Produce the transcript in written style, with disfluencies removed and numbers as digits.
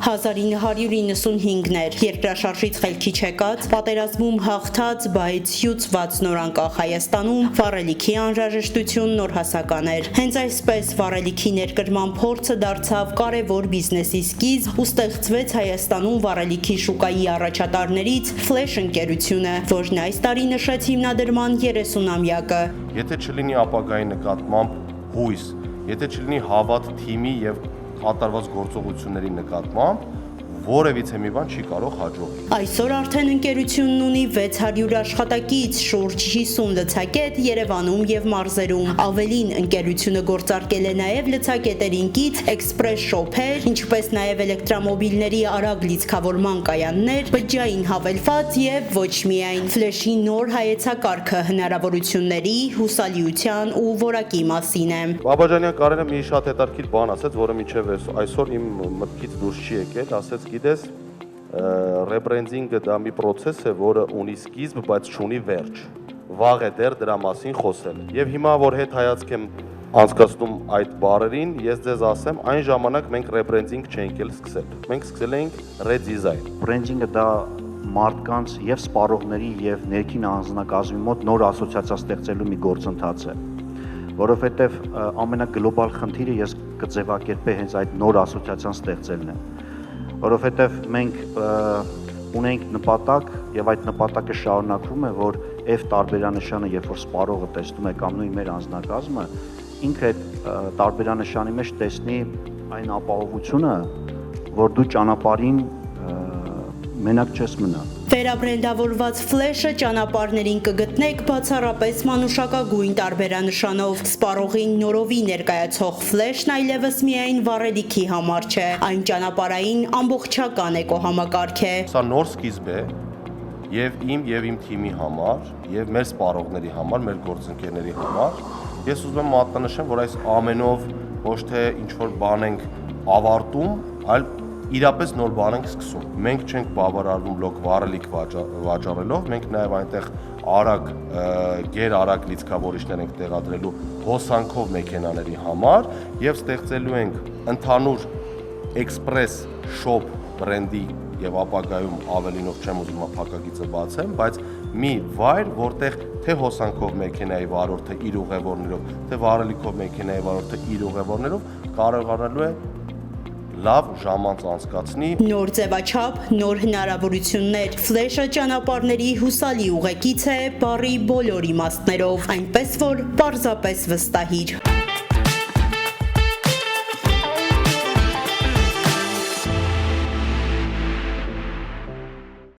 1995-ն էր, երկրաշարժից խելքի չեկած, պատերազմում հաղթած, բայց հյուծված նոր անկախ Հայաստանում վառելիքի անհրաժեշտություն նորհասական էր։ Հենց այսպես վառելիքի ներկրման փորձը դարձավ կարևոր բիզնեսի սկիզբ ու ստեղծվեց Հայաստանում վառելիքի շուկայի առաջատարներից Flash ընկերությունը, որն այս տարի նշեց հիմնադրման 30-ամյակը։ Եթե չլինի ապագայի նկատմամբ հույս, եթե չլինի հավատ թիմի եւ կատարված գործողությունների նկատմամբ, որևիցե մի բան չի կարող հաջողվել։ Այսօր արդեն ընկերությունն ունի 600 աշխատակից, շուրջ 50 լցակետ Երևանում եւ մարզերում։ Ավելին, ընկերությունը գործարկել է նաեւ լցակետերին կից էքսպրես շոփեր, ինչպես նաեւ էլեկտրամոբիլների արագ լիցքավորման կայաններ, բջջային հավելված եւ ոչ միայն Flash-ի նոր հայեցակարգը հնարավորությունների, հուսալիության ու որակի մասին է։ Բաբաջանյան Կարենը մի շատ հետաքրքիր բան ասաց, որը միջև այսօր իմ մտքից դուրս չի եկել, ասեց գիտես, ռեբրենդինգը դա մի process է, որը ունի սկիզբ, բայց չունի վերջ։ Վաղ է դեռ դրա մասին խոսել։ Եվ հիմա որ հետ հայացք եմ անցկացնում այդ բառերին, ես ձեզ ասեմ, այն ժամանակ մենք ռեբրենդինգ չէինք էլ սկսել։ Մենք սկսել էինք ռեդիզայն։ Բրենդինգը դա մարդկանց եւ սպառողների եւ ներքին անձնակազմի մոտ նոր ասոցիացիա ստեղծելու մի գործընթաց է, որովհետեւ ամենագլոբալ խնդիրը ես կձևակերպեի հենց այդ նոր ասոցիացիան ստեղծելն է, որովհետեւ մենք ունենք նպատակ եւ այդ նպատակը շարունակվում է, որ F տարբերանշանը, երբ որ սպառողը տեսնում է կամ նույն մեր անձնակազմը, ինքը այդ տարբերանշանի մեջ տեսնի այն ապահովությունը, որ դու ճանապարհին մենակ չես մնա։ Վերաբրենդավորված Flash-ը ճանապարհներին կգտնեք բացառապես մանուշակագույն տարբերանշանով։ Սպառողին նորովի ներկայացող Flash-ն այլևս միայն վառելիքի համար չէ, այն ճանապարհային ամբողջական էկոհամակարգ է։ Սա նոր սկիզբ է եւ իմ թիմի համար, եւ մեր սպառողների համար, մեր գործընկերների համար։ Ես ուզում եմ մատնանշեմ, որ այս ամենով ոչ թե ինչ որ բան ենք ավարտում, այլ իրապես նոր բան ենք սկսում։ Մենք չենք բավարարվում լոկ վառելիք վաճառելով, մենք նաև այնտեղ արագ, գերարագ լիցքավորիչներ ենք տեղադրելու հոսանքով մեքենաների համար եւ ստեղծելու ենք ընդհանուր էքսպրես շոփ բրենդի եւ ապագայում ավելինով չեմ ուզում փակագիծը բացեմ, բայց մի վայր, որտեղ թե հոսանքով մեքենայի վարորդը իր ուղևորներով, թե վառելիքով մեքենայի վարորդը իր ուղևորներով կարողանալու է լավ ժամանց անցկացնի։ Նոր ձևաչափ, նոր հնարավորություններ։ Flash-ը ճանապարհների հուսալի ուղեկից է բառի բոլոր իմաստներով, այնպես որ պարզապես վստահիր։